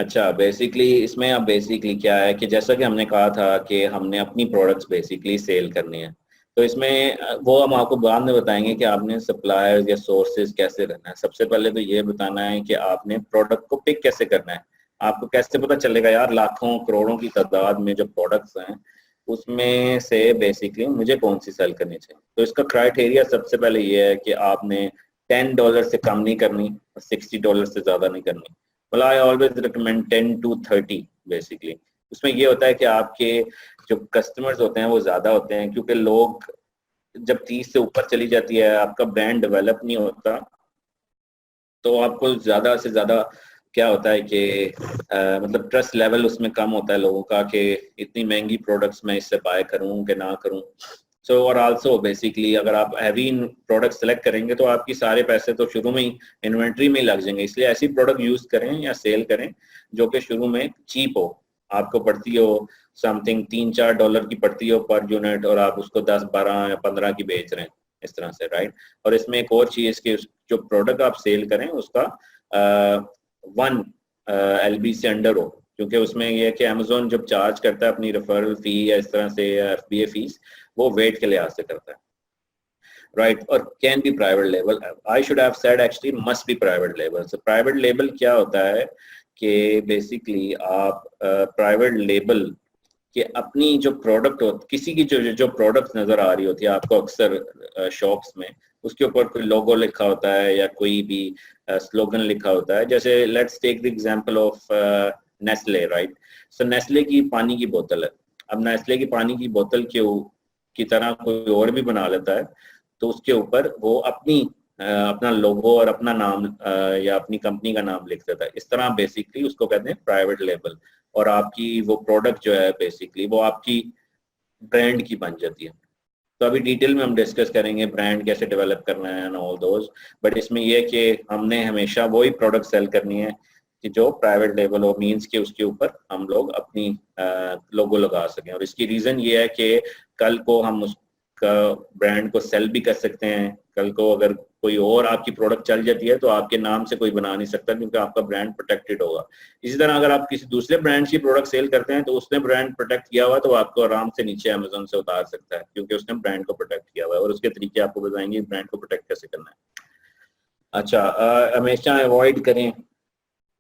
अच्छा, बेसिकली इसमें अब बेसिकली क्या है कि जैसा कि हमने कहा था कि हमने अपनी प्रोडक्ट्स बेसिकली सेल करनी है। तो इसमें वो हम आपको बाद में बताएंगे कि आपने सप्लायर्स या सोर्सेज कैसे करना है। सबसे पहले तो ये बताना है कि आपने प्रोडक्ट को पिक कैसे करना है। आपको कैसे पता चलेगा यार, लाखों करोड़ों की तादाद में जो प्रोडक्ट्स हैं उसमें से बेसिकली मुझे कौन सी सेल करनी चाहिए। तो इसका क्राइटेरिया सबसे पहले ये है कि आपने $10 से कम नहीं करनी और $60 से ज्यादा नहीं करनी। well I always recommend 10 to 30 basically. उसमें ये होता है कि आपके जो कस्टमर्स होते हैं वो ज्यादा होते हैं, क्योंकि लोग जब 30 से ऊपर चली जाती है आपका ब्रांड डेवलप नहीं होता, तो आपको ज्यादा से ज्यादा क्या होता है कि मतलब ट्रस्ट लेवल उसमें कम होता है लोगों का कि इतनी महंगी प्रोडक्ट्स मैं इससे बाय करूं कि ना करूं। सो और आल्सो बेसिकली अगर आप हैवी प्रोडक्ट सेलेक्ट करेंगे तो आपकी सारे पैसे तो शुरू में ही इन्वेंट्री में ही लग जाएंगे। इसलिए ऐसी प्रोडक्ट यूज करें या सेल करें जो कि शुरू में चीप हो, आपको पड़ती हो समथिंग $3-4 की पड़ती हो पर यूनिट, और आप उसको 10, 12 या 15 की बेच रहे हैं इस तरह से, राइट। और इसमें एक और चीज कि जो प्रोडक्ट आप सेल करें उसका 1 LB से अंडर हो, क्योंकि उसमें यह है कि अमेजोन जब चार्ज करता है अपनी रेफरल फी या इस तरह से FBA फीस, वो वेट के लिहाज से करता है, राइट। और can be private label, I should have said actually must be private label. So private label क्या होता है कि बेसिकली आप प्राइवेट लेबल कि अपनी जो प्रोडक्ट हो, किसी की जो प्रोडक्ट नजर आ रही होती है आपको अक्सर शॉप्स में, उसके ऊपर कोई लोगो लिखा होता है या कोई भी स्लोगन लिखा होता है। जैसे let's take the example of Nestle, right. So Nestle की पानी की बोतल है। अब नेस्ले की पानी की बोतल की तरह कोई और भी बना लेता है, तो उसके ऊपर वो अपना लोगो और अपना नाम या अपनी कंपनी का नाम लिख देता है। इस तरह बेसिकली उसको कहते हैं प्राइवेट लेबल, और आपकी वो प्रोडक्ट जो है बेसिकली वो आपकी ब्रांड की बन जाती है। तो अभी डिटेल में हम डिस्कस करेंगे ब्रांड कैसे डेवलप करना है एंड ऑल दोज, बट इसमें यह कि हमने हमेशा वही प्रोडक्ट सेल करनी है कि जो प्राइवेट लेबल हो, मींस के उसके ऊपर हम लोग अपनी लोगो लगा सकें। और इसकी रीजन ये है कि कल को हम उसका ब्रांड को सेल भी कर सकते हैं। कल को अगर कोई और आपकी प्रोडक्ट चल जाती है तो आपके नाम से कोई बना नहीं सकता, क्योंकि आपका ब्रांड प्रोटेक्टेड होगा। इसी तरह अगर आप किसी दूसरे ब्रांड की प्रोडक्ट सेल करते हैं तो उसने ब्रांड प्रोटेक्ट किया हुआ, तो आपको आराम से नीचे अमेजोन से उतार सकता है, क्योंकि उसने ब्रांड को प्रोटेक्ट किया हुआ है। और उसके तरीके आपको बताएंगे ब्रांड को प्रोटेक्ट कैसे करना है। अच्छा, हमेशा अवॉइड करें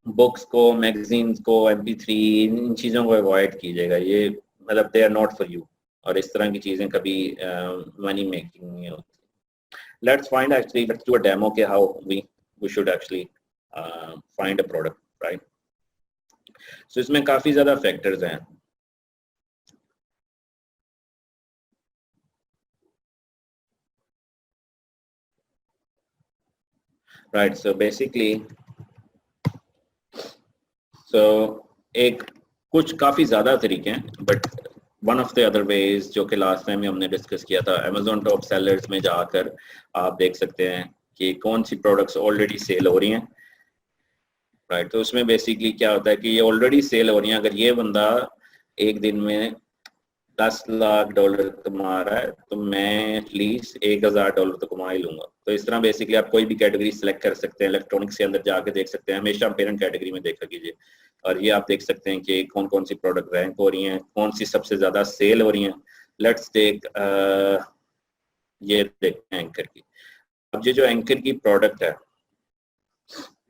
बुक्स को, मैगजीन्स को, MP3, इन चीज़ों को अवॉइड कीजिएगा। ये मतलब they are not for you, और इस तरह की चीज़ें कभी मनी मेकिंग नहीं होती। Let's do a demo के how we should actually find a product, right? So इसमें काफी ज्यादा फैक्टर्स हैं। Right, so basically एक कुछ काफी ज्यादा तरीके हैं, but one of the other ways जो कि लास्ट टाइम हमने डिस्कस किया था, अमेजोन टॉप सेलर्स में जाकर आप देख सकते हैं कि कौन सी प्रोडक्ट्स ऑलरेडी सेल हो रही हैं, राइट। तो उसमें बेसिकली क्या होता है कि ये ऑलरेडी सेल हो रही हैं। अगर ये बंदा एक दिन में $10 लाख कमा रहा है तो मैं एटलीस्ट $1000 तो कमा ही लूंगा। तो इस तरह बेसिकली आप कोई भी कैटेगरी सिलेक्ट कर सकते हैं। इलेक्ट्रॉनिक्स के अंदर जाके देख सकते हैं, हमेशा पेरेंट कैटेगरी में देखा कीजिए, और ये आप देख सकते हैं कि कौन कौन सी प्रोडक्ट रैंक हो रही हैं, कौन सी सबसे ज्यादा सेल हो रही हैं। लेट्स टेक ये देखते हैं एंकर की। अब ये जो एंकर की प्रोडक्ट है,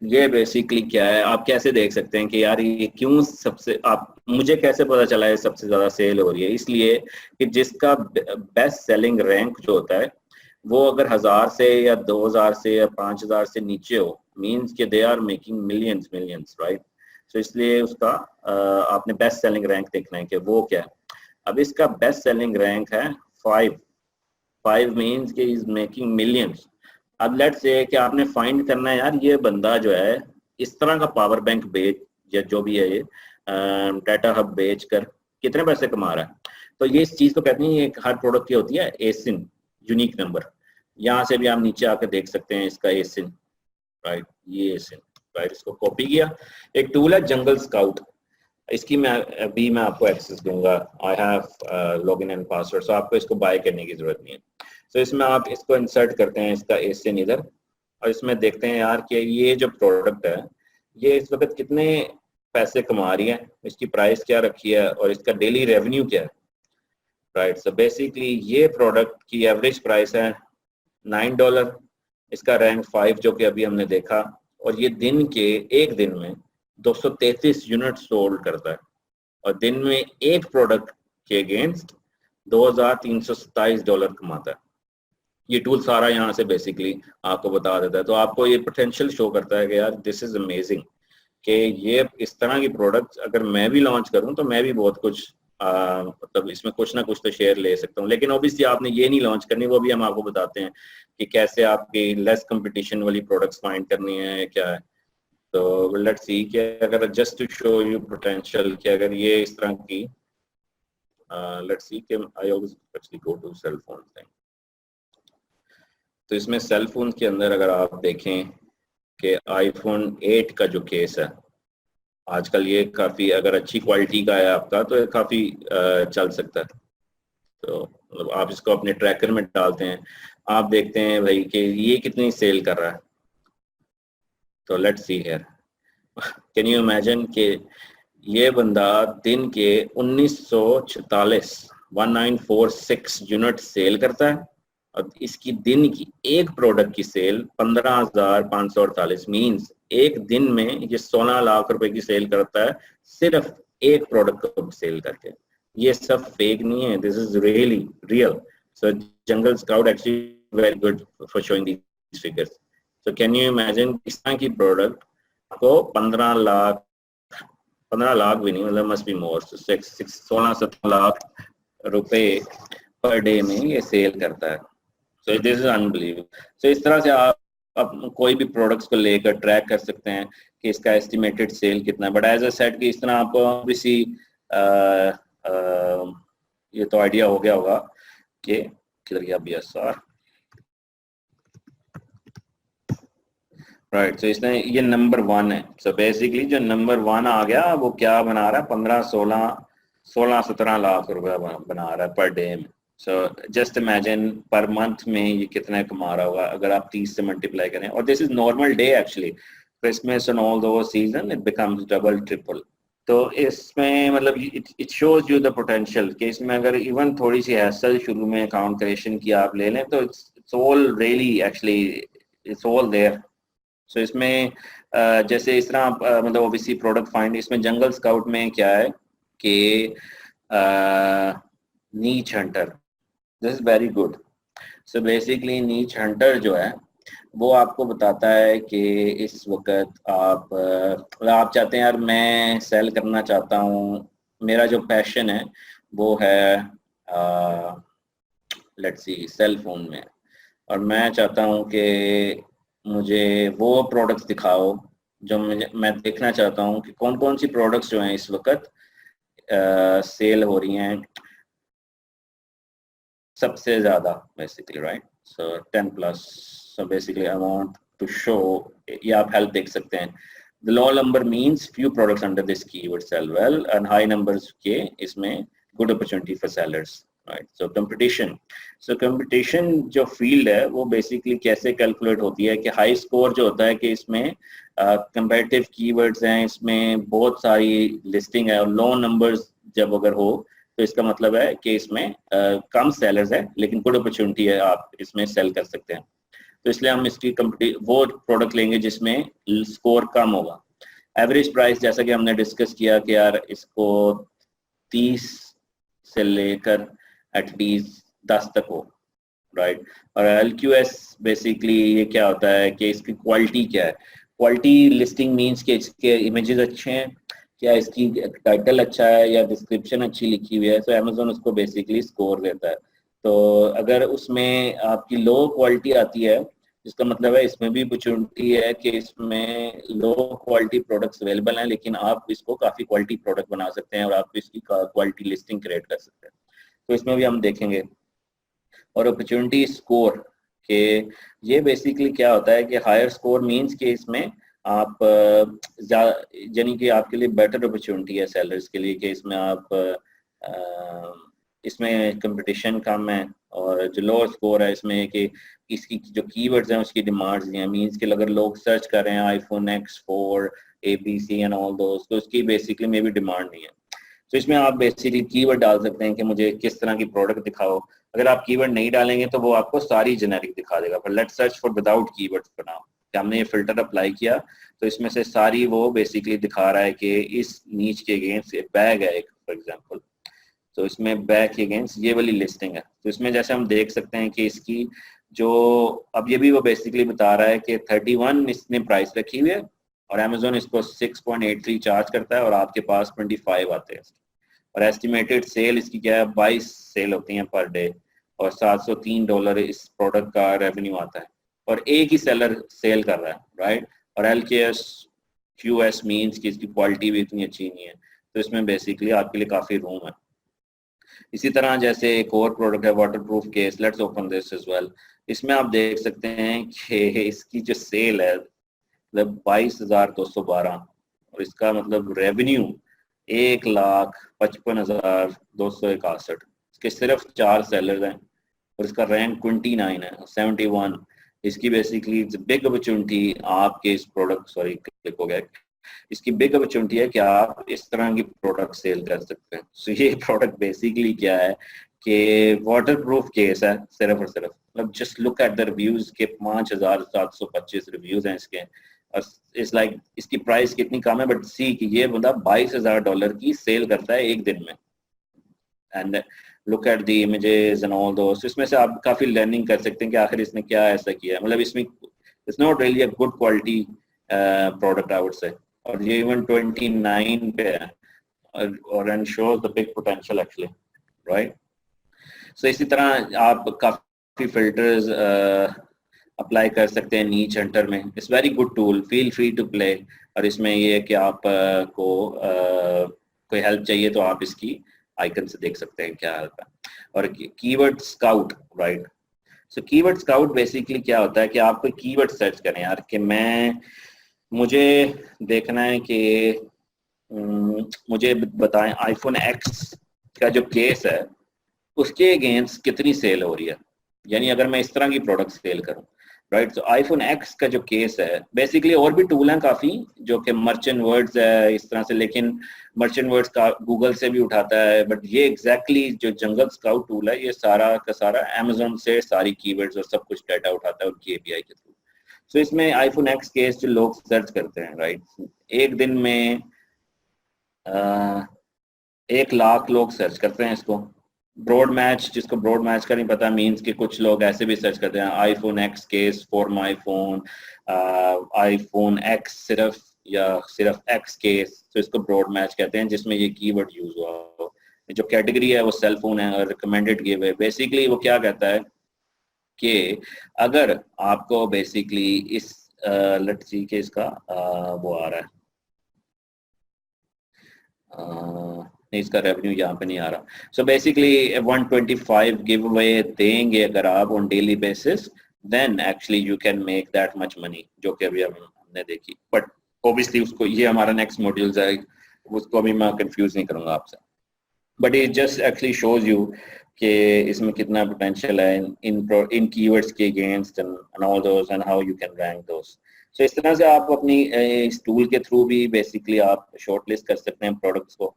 ये बेसिकली क्या है, आप कैसे देख सकते हैं कि यार ये क्यों सबसे, आप मुझे कैसे पता चला है सबसे ज्यादा सेल हो रही है? इसलिए कि जिसका बेस्ट सेलिंग रैंक जो होता है वो अगर 1000 से या 2000 से या 5000 से नीचे हो, मींस कि they are making millions, right. तो इसलिए उसका आपने बेस्ट सेलिंग रैंक देखना है कि वो क्या है। अब इसका बेस्ट सेलिंग रैंक है 5 मींस कि इज मेकिंग मिलियंस। अब लेट्स से कि आपने फाइंड करना है यार ये बंदा जो है इस तरह का पावर बैंक बेच या जो भी है ये डाटा हब बेच कर कितने पैसे कमा रहा है। तो ये इस चीज को कहते हैं, ये हर प्रोडक्ट की होती है एसिन, यूनिक नंबर। यहाँ से भी आप नीचे आकर देख सकते हैं इसका एसिन, राइट। ये एसिन, राइट, इसको कॉपी किया। एक टूल है जंगल स्काउट, इसकी मैं आपको एक्सेस दूंगा। I have login and password, so आपको इसको बाय करने की जरूरत नहीं है। तो इसमें आप इसको इंसर्ट करते हैं, इसका एसिन इधर, और इसमें देखते हैं यार कि ये जो प्रोडक्ट है ये इस वक्त कितने पैसे कमा रही है, इसकी प्राइस क्या रखी है और इसका डेली रेवेन्यू क्या है, राइट। सो बेसिकली ये प्रोडक्ट की एवरेज प्राइस है $9, इसका रैंक 5 जो कि अभी हमने देखा, और ये दिन के एक दिन में 233 यूनिट सोल्ड करता है, और दिन में एक प्रोडक्ट के अगेंस्ट $2,327 कमाता है। ये टूल सारा यहाँ से बेसिकली आपको बता देता है। तो आपको ये पोटेंशियल शो करता है कि यार दिस इज अमेजिंग, कि ये इस तरह की प्रोडक्ट्स अगर मैं भी लॉन्च करूं तो मैं भी बहुत कुछ मतलब इसमें कुछ ना कुछ तो शेयर ले सकता हूँ। लेकिन ऑब्वियसली आपने ये नहीं लॉन्च करनी, वो भी हम आपको बताते हैं कि कैसे आपकी लेस कंपटीशन वाली प्रोडक्ट्स फाइंड करनी है, क्या है। तो लेट्स सी कि अगर just to show you potential कि अगर ये इस तरह की लेट्स सी कि I always actually go to cell phone thing. तो इसमें सेल फोन के अंदर अगर आप देखें कि आईफोन 8 का जो केस है आजकल, ये काफ़ी अगर अच्छी क्वालिटी का है आपका तो ये काफ़ी चल सकता है। तो मतलब आप इसको अपने ट्रैकर में डालते हैं, आप देखते हैं भाई कि ये कितनी सेल कर रहा है। तो let's see here, can you imagine कि ये बंदा दिन के 1946 यूनिट सेल करता है, और इसकी दिन की एक प्रोडक्ट की सेल 15,548 मीन्स एक दिन में ये 16 लाख रुपए की सेल करता है सिर्फ एक प्रोडक्ट को सेल करके। ये सब फेक नहीं है, this is really real. So Jungle Scout actually very good for showing these figures. So can you imagine इस तरह की प्रोडक्ट को 15 लाख भी नहीं, मतलब मस्ट बी मोर, 16-17 लाख रुपए पर डे में ये सेल करता है। So this is unbelievable. So इस तरह से आप कोई भी प्रोडक्ट्स को लेकर ट्रैक कर सकते हैं कि इसका एस्टिमेटेड सेल कितना है। बट एज अ सेट कि इस तरह आपको किसी ये तो आइडिया हो गया होगा कि किधर गया BSR, राइट। सो इसने ये नंबर 1 है। सो बेसिकली जो नंबर 1 आ गया वो क्या बना रहा है, 15-16-17 लाख रुपया बना रहा है पर डे में। So just imagine per month में ये कितना कमा रहा होगा अगर आप 30 से मल्टीप्लाई करें। और this is normal day actually, Christmas and all those season it becomes double triple. तो इसमें मतलब it shows you the potential कि इसमें अगर इवन थोड़ी सी हैसल शुरू में अकाउंट क्रिएशन की आप ले लें तो it's all really actually it's all there. So इसमें जैसे इस तरह आप मतलब ओबीसी प्रोडक्ट फाइंड, इसमें जंगल स्काउट में क्या है कि नीच Hunter, this is very good. So basically नीच हंटर जो है वो आपको बताता है कि इस वक्त आप चाहते हैं यार मैं सेल करना चाहता हूँ, मेरा जो पैशन है वो है लेट्स सी सेल फोन में, और मैं चाहता हूँ कि मुझे वो प्रोडक्ट्स दिखाओ जो मैं देखना चाहता हूँ कि कौन कौन सी प्रोडक्ट्स जो हैं इस वक्त सेल हो रही हैं सबसे ज़्यादा basically, right. So 10+। So basically I want to show, ये आप हेल्प देख सकते हैं, the low number means few products under this keyword sell well and high numbers के इसमें good opportunity for sellers, right। so competition जो field है वो basically कैसे calculate होती है कि high score जो होता है कि इसमें competitive keywords हैं, इसमें बहुत सारी listing है, और low numbers जब अगर हो तो इसका मतलब है कि इसमें कम sellers है लेकिन good opportunity है, आप इसमें sell कर सकते हैं। तो इसलिए हम इसकी वो प्रोडक्ट लेंगे जिसमें स्कोर कम होगा। एवरेज प्राइस जैसा कि हमने डिस्कस किया कि यार इसको 30 से लेकर एटलीस्ट 10 तक हो, राइट। और LQS बेसिकली ये क्या होता है कि इसकी क्वालिटी क्या है। क्वालिटी लिस्टिंग मीन्स कि इसके इमेजेस अच्छे हैं, क्या इसकी टाइटल अच्छा है या डिस्क्रिप्शन अच्छी लिखी हुई है। तो अमेजोन उसको बेसिकली स्कोर देता है। तो अगर उसमें आपकी लो क्वालिटी आती है इसका मतलब है इसमें भी अपॉर्चुनिटी है कि इसमें लो क्वालिटी प्रोडक्ट्स अवेलेबल हैं, लेकिन आप इसको काफ़ी क्वालिटी प्रोडक्ट बना सकते हैं और आप इसकी क्वालिटी लिस्टिंग क्रिएट कर सकते हैं। तो इसमें भी हम देखेंगे। और अपॉर्चुनिटी स्कोर के ये बेसिकली क्या होता है कि हायर स्कोर मींस कि इसमें आप यानी कि आपके लिए बेटर अपॉर्चुनिटी है सेलर्स के लिए कि इसमें आप इसमें कंपटीशन कम है, और जो लो स्कोर है इसमें कि इसकी जो कीवर्ड्स हैं उसकी डिमांड्स हैं। मींस कि अगर लोग सर्च कर रहे हैं iPhone X4 ABC and all दोस, तो उसकी बेसिकली मे भी डिमांड नहीं है। तो इसमें आप बेसिकली कीवर्ड डाल सकते हैं कि मुझे किस तरह की प्रोडक्ट दिखाओ। अगर आप कीवर्ड नहीं डालेंगे तो वो आपको सारी जेनेरिक दिखा देगा। पर let's search for without keyword for now. हमने ये फिल्टर अप्लाई किया तो इसमें से सारी वो बेसिकली दिखा रहा है कि इस नीच के अगेंस्ट बैग है एक फॉर एग्जांपल, तो इसमें बैग के अगेंस्ट ये वाली लिस्टिंग है। तो इसमें जैसे हम देख सकते हैं कि इसकी जो अब ये भी वो बेसिकली बता रहा है कि 31 इसने प्राइस रखी हुई है और अमेजोन इसको 6.83 चार्ज करता है और आपके पास 25 आते हैं। और एस्टिमेटेड सेल इसकी क्या है, 22 सेल होती हैं पर डे और $703 इस प्रोडक्ट का रेवेन्यू आता है और एक ही सेलर सेल कर रहा है, राइट। और LKS QS मीन्स कि इसकी क्वालिटी भी इतनी अच्छी नहीं है, तो इसमें बेसिकली आपके लिए काफ़ी रूम है। इसी तरह जैसे एक और प्रोडक्ट है waterproof case, let's open this as well. इसमें आप देख सकते हैं कि इसकी जो सेल है मतलब 22,212 और इसका मतलब रेवेन्यू 1,55,261। इसके सिर्फ 4 सेलर हैं और इसका रैंक 29 है, 71। इसकी बेसिकली बिग अपॉर्चुनिटी आपके इस प्रोडक्ट, सॉरी क्लिक हो गया, इसकी बिग अपॉर्चुनिटी है कि आप इस तरह की प्रोडक्ट सेल कर सकते हैं। सो ये प्रोडक्ट बेसिकली क्या है कि वाटर प्रूफ केस है सिर्फ और सिर्फ, मतलब just look at the reviews के 5,725 रिव्यूज हैं इसके। इट्स लाइक इसकी प्राइस कितनी कम है, बट सी कि ये बंदा $22,000 की सेल करता है एक दिन में। And look at the images and all दोस। इसमें से आप काफी लर्निंग कर सकते हैं कि आखिर इसने क्या ऐसा किया है। मतलब इसमें it's not really a good quality product I would say, और ये इवन 29 पे है और and shows the big potential actually, right. So इसी तरह आप काफी फिल्टर्स अप्लाई कर सकते हैं नीच हंटर में। It's very good tool, feel free to play. और इसमें ये है कि आप को कोई हेल्प चाहिए तो आप इसकी आइकन से देख सकते हैं क्या हेल्प है। और कीवर्ड स्काउट, राइट। सो कीवर्ड स्काउट बेसिकली क्या होता है कि आप कोई कीवर्ड सर्च करें यार कि मुझे देखना है कि मुझे बताएं आईफोन X का जो केस है उसके अगेंस्ट कितनी सेल हो रही है। यानी अगर मैं इस तरह की प्रोडक्ट सेल करूं, राइट। तो आईफोन X का जो केस है, बेसिकली और भी टूल हैं काफ़ी जो कि मर्चेंट वर्ड्स है इस तरह से, लेकिन मर्चेंट वर्ड्स का गूगल से भी उठाता है। बट ये एग्जैक्टली जो जंगल स्काउट टूल है ये सारा का सारा अमेजोन से सारी कीवर्ड्स और सब कुछ डाटा उठाता है उनकी API के थ्रू। सो इसमें आईफोन X केस जो लोग सर्च करते हैं, राइट, एक दिन में 1 लाख लोग सर्च करते हैं इसको। ब्रॉड मैच, जिसको ब्रॉड मैच का नहीं पता, मींस कि कुछ लोग ऐसे भी सर्च करते हैं iPhone X case for my phone, iPhone X सिर्फ या सिर्फ X केस, तो इसको ब्रॉड मैच कहते हैं जिसमें ये कीवर्ड यूज हुआ हो। जो कैटेगरी है वो सेल फोन है और रिकमेंडेड गिव है। बेसिकली वो क्या कहता है कि अगर आपको बेसिकली इस लेट्स सी के इसका वो आ रहा है, नहीं इसका रेवेन्यू यहाँ पे नहीं आ रहा। सो बेसिकली 125 गिव अवे देंगे अगर आप on daily basis, then actually you can make that much money, जो कि अभी हमने देखी। बट ऑब्वियसली उसको, ये हमारा नेक्स्ट मॉड्यूल है, उसको अभी मैं कंफ्यूज नहीं करूंगा आपसे। But it just actually shows you कि इसमें कितना पोटेंशियल है इन कीवर्ड्स के against and all those and how you can rank those. So इस तरह से आप अपनी इस टूल के थ्रू भी बेसिकली आप शॉर्टलिस्ट कर सकते हैं प्रोडक्ट्स को,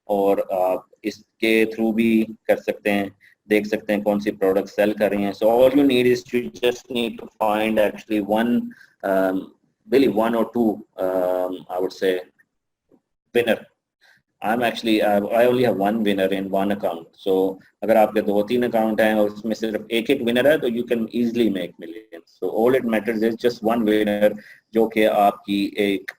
और आप इसके थ्रू भी कर सकते हैं, देख सकते हैं कौन सी प्रोडक्ट सेल कर रही हैं। So all you need is to just need to find actually really one or two I would say winner. I'm actually I only have one winner in one account. So अगर आपके 2-3 account हैं और उसमें सिर्फ एक winner है तो you can easily make millions. So all it matters is just one winner जो कि आपकी एक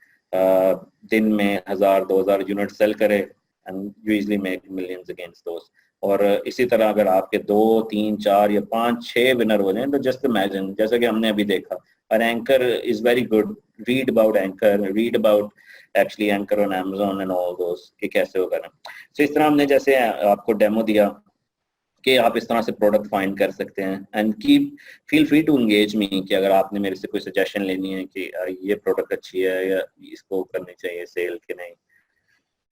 दिन में 1,000-2,000 यूनिट सेल करे and you easily make millions against those. और इसी तरह अगर आपके 2, 3, 4 या 5, 6 विनर हो जाए तो जस्ट इमेजिन, जैसा कि हमने अभी देखा, और anchor is very good, read about anchor, read about actually anchor on Amazon and all दोस कि कैसे होगा ना। सो इस तरह हमने जैसे आपको डेमो दिया कि आप इस तरह से प्रोडक्ट फाइंड कर सकते हैं। And keep feel free to engage me कि अगर आपने मेरे से कोई सजेशन लेनी है कि ये प्रोडक्ट अच्छी है या इसको करनी चाहिए सेल कि नहीं,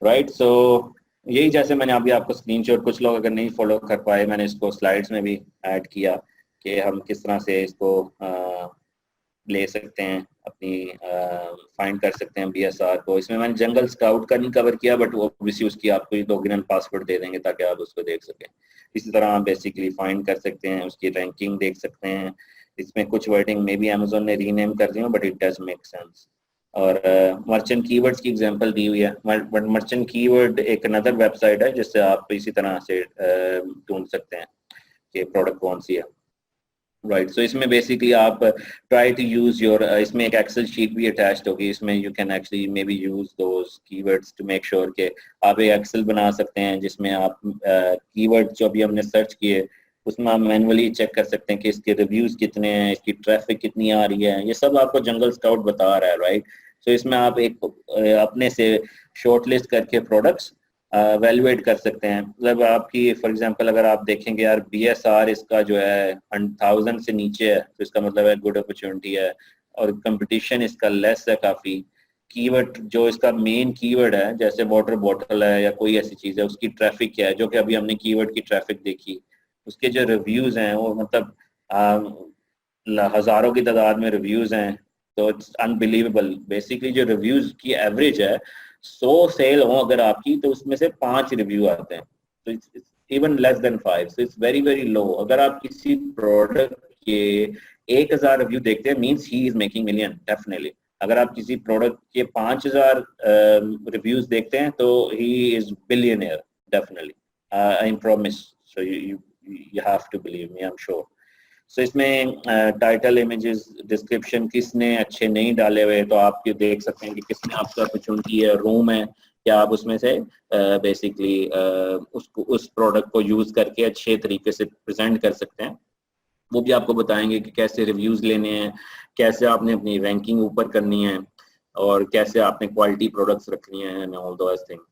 राइट। सो यही जैसे मैंने अभी आपको स्क्रीनशॉट, कुछ लोग अगर नहीं फॉलो कर पाए, मैंने इसको स्लाइड्स में भी ऐड किया कि हम किस तरह से इसको ले सकते हैं, अपनी फाइंड कर सकते हैं BSR को। इसमें मैंने जंगल स्काउट का नहीं कवर किया, बट वो ऑब्वियसली उसकी आपको लॉगिन पासवर्ड दे देंगे ताकि आप उसको देख सकें। इसी तरह आप बेसिकली फाइंड कर सकते हैं, उसकी रैंकिंग देख सकते हैं। इसमें कुछ वर्डिंग मे बी अमेजोन ने रीनेम कर दी हो, but it does make sense. और मर्चेंट कीवर्ड्स की एग्जांपल दी हुई है, बट मर्चेंट कीवर्ड एक अनदर वेबसाइट है जिससे आप इसी तरह से ढूंढ सकते हैं कि प्रोडक्ट कौन सी है। राइट, सो इसमें बेसिकली आप ट्राई टू यूज योर, इसमें एक एक्सेल शीट भी अटैच्ड होगी, इसमें you can actually maybe use those keywords to make sure कि आप एक एक्सेल बना सकते हैं जिसमें आप कीवर्ड जो अभी हमने सर्च किए उसमें आप मैनुअली चेक कर सकते हैं कि इसके रिव्यूज कितने हैं, इसकी ट्रैफिक कितनी आ रही है, ये सब आपको जंगल स्काउट बता रहा है। राइट, सो इसमें आप एक अपने से शॉर्टलिस्ट करके प्रोडक्ट्स वैल्यूएट कर सकते हैं। मतलब आपकी फॉर एग्जांपल अगर आप देखेंगे यार BSR इसका जो है 1000 से नीचे है, तो इसका मतलब है गुड अपॉर्चुनिटी है, और कंपटीशन इसका लेस है काफ़ी। कीवर्ड जो इसका मेन कीवर्ड है जैसे वाटर बॉटल है या कोई ऐसी चीज़ है, उसकी ट्रैफिक क्या है, जो कि अभी हमने कीवर्ड की ट्रैफिक देखी। उसके जो रिव्यूज़ हैं वो मतलब हज़ारों की तादाद में रिव्यूज़ हैं, तो इट्स अनबिलीवेबल। बेसिकली जो रिव्यूज़ की एवरेज है 100 सेल हो अगर आपकी, तो उसमें से 5 रिव्यू आते हैं, तो it's even less than 5, so it's very very low. अगर आप किसी प्रोडक्ट के 1000 रिव्यू देखते हैं, means he is making million definitely. अगर आप किसी प्रोडक्ट के 5000 रिव्यूज देखते हैं तो he is billionaire definitely, I promise. So you have to believe me, I'm sure. सो इसमें टाइटल, इमेजेस, डिस्क्रिप्शन किसने अच्छे नहीं डाले हुए, तो आप ये देख सकते हैं कि किसने आपका अपॉर्चुनिटी है, रूम है, क्या आप उसमें से बेसिकली उसको उस प्रोडक्ट को यूज़ करके अच्छे तरीके से प्रेजेंट कर सकते हैं। वो भी आपको बताएंगे कि कैसे रिव्यूज़ लेने हैं, कैसे आपने अपनी रैंकिंग ऊपर करनी है, और कैसे आपने क्वालिटी प्रोडक्ट्स रखनी है एंड ऑल दोस थिंग्स।